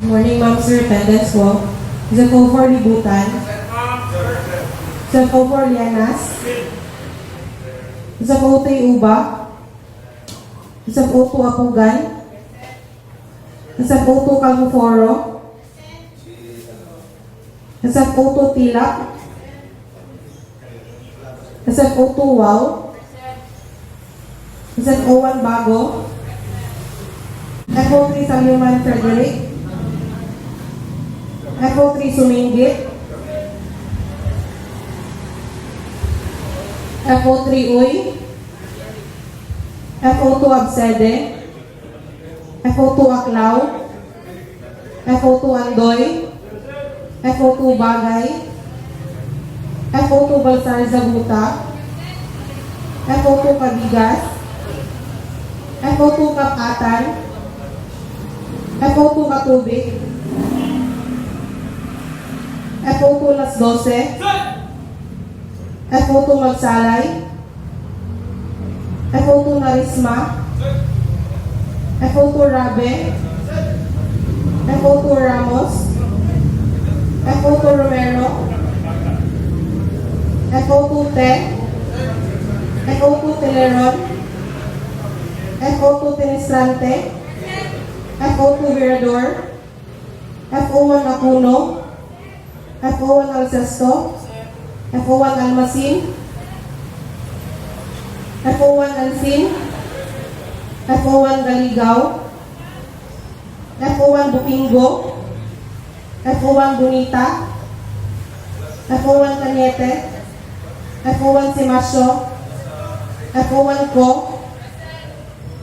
Morning, ma'am, sir. Attendance po. Isa po for Libutan. Isa po for Lianas. Isa po Tay Uba. Isa po to Apugan. Isa po to Caluforo. Isa po to Tilak. Isa po to Wow. Isa po Juan Bago. FO3 Saluman Frederick. FO3 Sumingit. FO3 Uy. FO2 Absede. FO2 Aklaw. FO2 Andoy. FO2 Bagay. FO2 Balsar Zabuta. FO2 Kabigas. FO2 Kapatan. FO2 Katubig. FO2 Las 12. FO2 Magsalay. FO2 Narisma. FO2 Rabe. FO2 Ramos. FO2 Romero. FO2 Te. FO2 Teleron. FO2 Tinistrante. FO2 Virador. FO1 Acuno. FO1 Alcesto. FO1 Almasin. FO1 Alcin. FO1 Galigaw. FO1 Bukinggo. FO1 Bonita. FO1 Cañete. FO1 Simasyo. FO1 Co.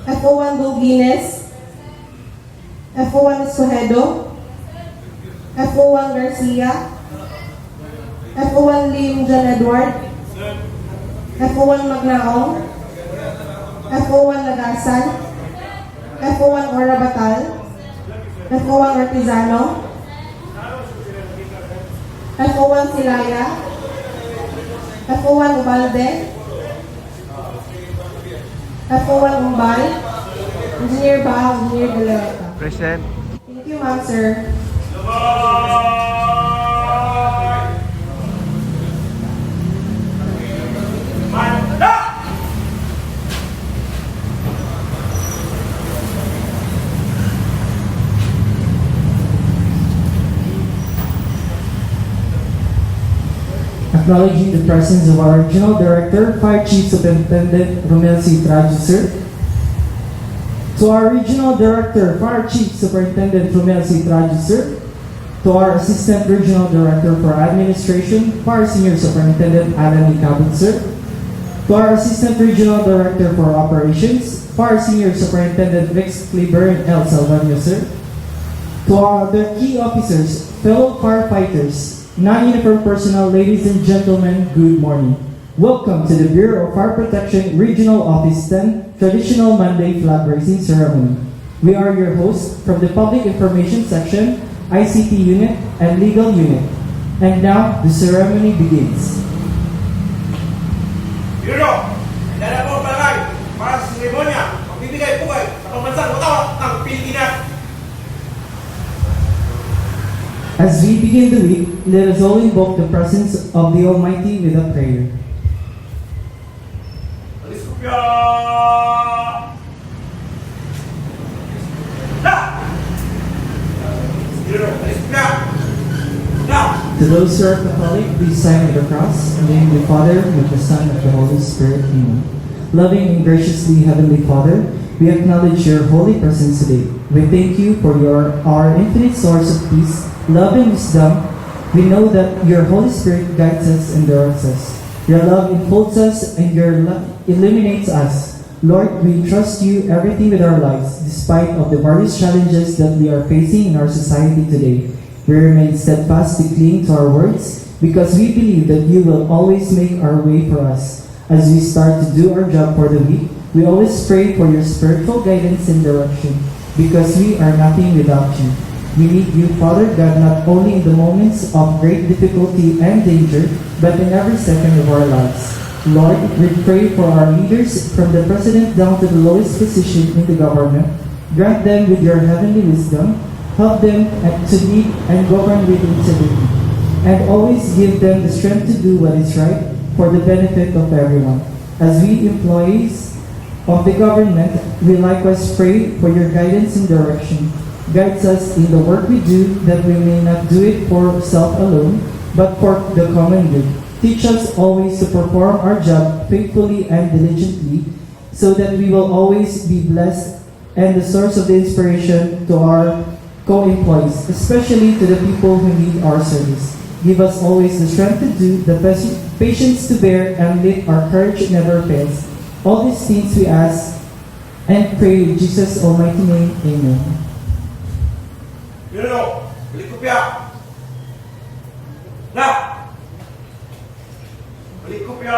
F01 Dugines. F01 Escojedo. F01 Garcia. F01 Lim John Edward. F01 Magnaong. F01 Lagasan. F01 Ora Batal. F01 Artizano. F01 Silaya. F01 Ubalde. F01 Umbay. Engineer Bao, Engineer Delaweta. Present. Thank you, ma'am, sir. Acknowledging the presence of our Regional Director, Fire Chief Superintendent Romel C. Trajo, sir. To our Regional Director, Fire Chief Superintendent Romel C. Trajo, sir. To our Assistant Regional Director for Administration, Fire Senior Superintendent Alan Icabot, sir. To our Assistant Regional Director for Operations, Fire Senior Superintendent Vix Kleber and El Salvador, sir. To our other key officers, fellow firefighters, non-uniform personnel, ladies and gentlemen, good morning. Welcome to the Bureau of Fire Protection Regional Office 10 Traditional Monday Flag Raising Ceremony. We are your hosts from the Public Information Section, ICT Unit, and Legal Unit. And now, the ceremony begins. Bureau, dala po ang palagay para sa seremonya, magbibigay buhay sa pambansang otawa ng Pilipinas. As we begin the week, let us all invoke the presence of the Almighty with a prayer. Aliskupya! Na! Bureau, aliskupya! Na! To those who are Catholic, please sign with the cross, in the name of the Father, with the Son, and the Holy Spirit. Amen. Loving and graciously Heavenly Father, we acknowledge your holy presence today. We thank you for our infinite source of peace, love, and wisdom. We know that your Holy Spirit guides us and directs us. Your love enfolds us and your love illuminates us. Lord, we trust you everything with our lives, despite of the various challenges that we are facing in our society today. We remain steadfast to cling to our words because we believe that you will always make our way for us. As we start to do our job for the week, we always pray for your spiritual guidance and direction because we are nothing without you. We need you, Father God, not only in the moments of great difficulty and danger, but in every second of our lives. Lord, we pray for our leaders from the President down to the lowest position in the government. Grant them with your heavenly wisdom Help them to lead and govern with integrity, and always give them the strength to do what is right for the benefit of everyone. As we employees of the government, we likewise pray for your guidance and direction. Guide us in the work we do, that we may not do it for self alone, but for the common good. Teach us always to perform our job faithfully and diligently, so that we will always be blessed and the source of the inspiration to our co-employees, especially to the people who need our service. Give us always the strength to do, the patience to bear, and let our courage never fails. All these things we ask and pray in Jesus' almighty name. Amen. Pinuno, balik kopya. Na! Balik kopya.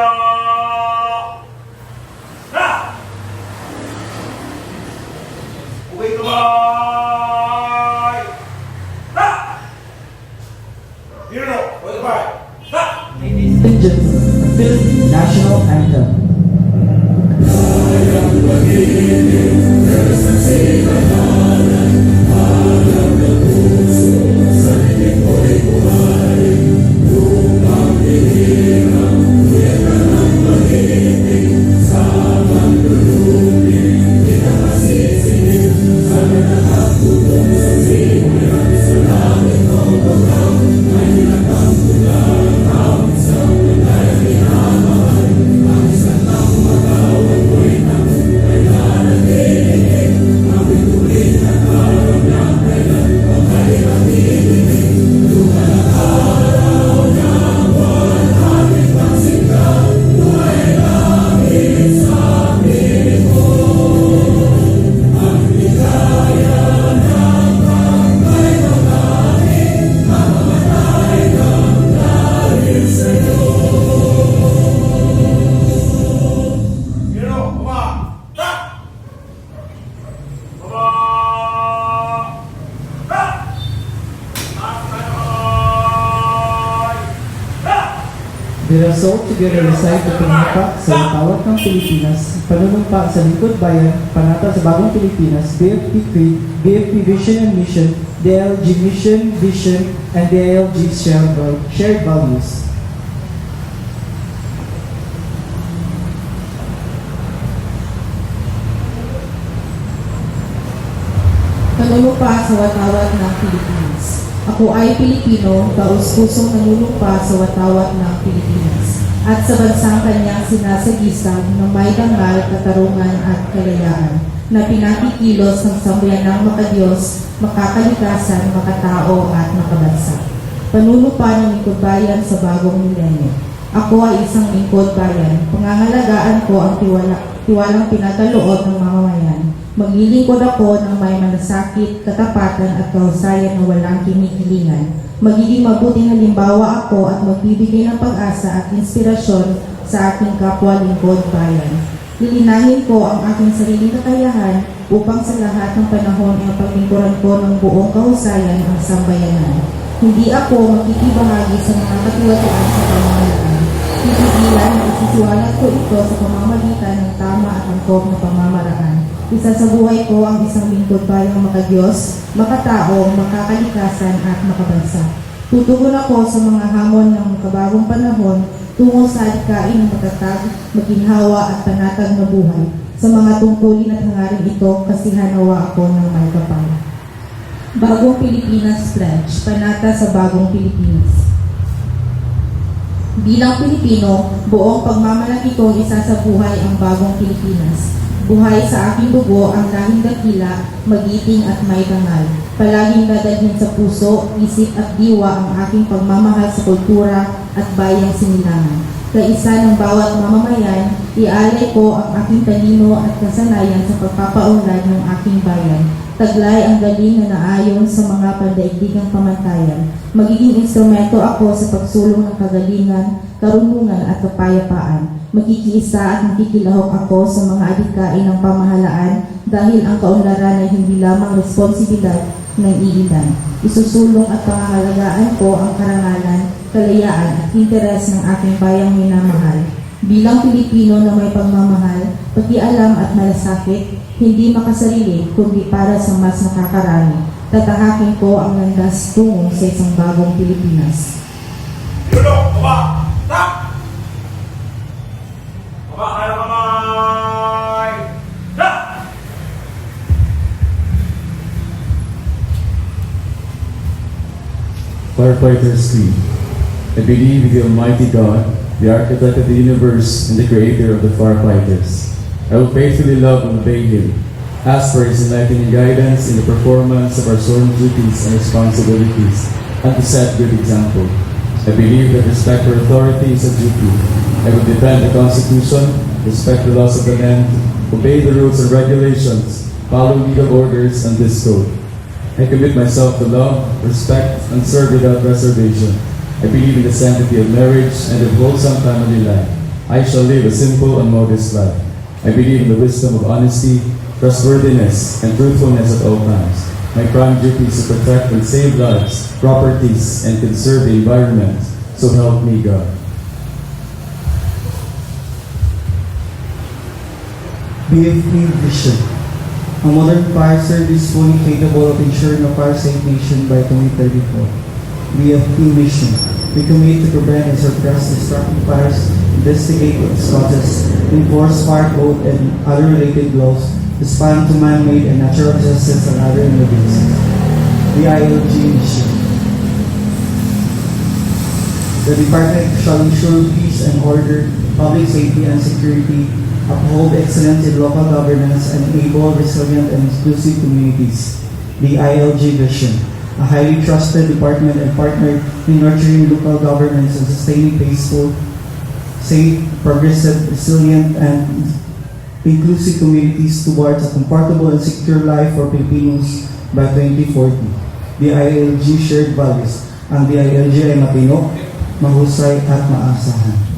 Na! Uwi kamay. Na! Pinuno, uwi kamay. Na! Ladies and gentlemen, the Philippine National Anthem. Let us all together recite the panunumpa sa Watawat ng Pilipinas, panunumpa sa Lingkod Bayan, Panata sa Bagong Pilipinas, BFP Creed, BFP Vision and Mission, DLG Mission, Vision, and DLG Shared Values. Panunumpa sa Watawat ng Pilipinas. Ako ay Pilipino, taos-pusong nanunumpa sa Watawat ng Pilipinas, at sa bansang kanyang sinasagisag na may dangal, katarungan at kalayaan, na pinakikilos ng sambayanang makadiyos, makakalikasan, makatao at makabansa. Panunumpa ng lingkod bayan sa bagong milenyo. Ako ay isang lingkod bayan, pangangalagaan ko ang tiwalang pinakaloob ng mamamayan. Maglilingkod ako ng may malasakit, katapatan at kahusayan na walang kinikilingan. Magiging mabuting halimbawa ako at magbibigay ng pag-asa at inspirasyon sa aking kapwa lingkod bayan. Lilinahin ko ang aking sariling kakayahan upang sa lahat ng panahon ay paglingkuran ko ng buong kahusayan ang sambayanan. Hindi ako makikibahagi sa mga katiwatuan sa pamamalaan. Pipigilan at isisiwalat ko ito sa pamamagitan ng tama at angkop na pamamaraan. Isa sa buhay ko ang isang lingkod bayang makadiyos, makatao, makakalikasan at makabansa. Tutugon ako sa mga hamon ng makabagong panahon tungo sa adikain ng matatag, maginhawa at panatag na buhay. Sa mga tungkulin at hangarin ito, kasihanawa ako ng may kapal. Bagong Pilipinas Pledge, panata sa Bagong Pilipinas. Bilang Pilipino, buong pagmamalaki kong isasabuhay ang Bagong Pilipinas. Buhay sa aking dugo ang lahing dakila, magiting at may dangal. Palaging dadalhin sa puso, isip at diwa ang aking pagmamahal sa kultura at bayang sinilangan. Kaisa ng bawat mamamayan, ialay ko ang aking talino at kasanayan sa pagpapaunlad ng aking bayan. Taglay ang galing na naayon sa mga pandaigdigang pamantayan. Magiging instrumento ako sa pagsulong ng kagalingan, karunungan at kapayapaan. Magkikiisa at makikilahok ako sa mga adikain ng pamahalaan dahil ang kaunlaran ay hindi lamang responsibilidad ng iilan. Isusulong at pangangalagaan ko ang karangalan, kalayaan at interes ng aking bayang minamahal. Bilang Pilipino na may pagmamahal, pakialam at malasakit, hindi makasarili kundi para sa mas nakakarami. Tatahakin ko ang landas tungo sa isang bagong Pilipinas. Yulo, baba! Stop! Baba kayo ng kamay! Stop! Firefighters Creed. I believe in the Almighty God, the architect of the universe and the creator of the firefighters. I will faithfully love and obey Him, ask for His enlightening guidance in the performance of our solemn duties and responsibilities, and to set good example. I believe that respect for authority is a duty. I will defend the Constitution, respect the laws of the land, obey the rules and regulations, follow legal orders and this code. I commit myself to love, respect, and serve without reservation. I believe in the sanctity of marriage and of wholesome family life. I shall live a simple and modest life. I believe in the wisdom of honesty, trustworthiness, and truthfulness at all times. My prime duty is to protect and save lives, properties, and conserve the environment. So help me God. BFP Vision. A modern fire service fully capable of ensuring a fire-safe nation by 2034. BFP Mission. We commit to prevent and suppress destructive fires, investigate its causes, enforce fire code and other related laws, respond to man-made and natural disasters and other emergencies. The ILG Mission. The Department shall ensure peace and order, public safety and security, uphold excellence in local governance, and enable resilient and inclusive communities. The ILG Vision, a highly trusted department and partner in nurturing local governance and sustaining peaceful, safe, progressive, resilient, and inclusive communities towards a comfortable and secure life for Filipinos by 2040. The ILG shared values. Ang DILG ay matino, mahusay at maasahan.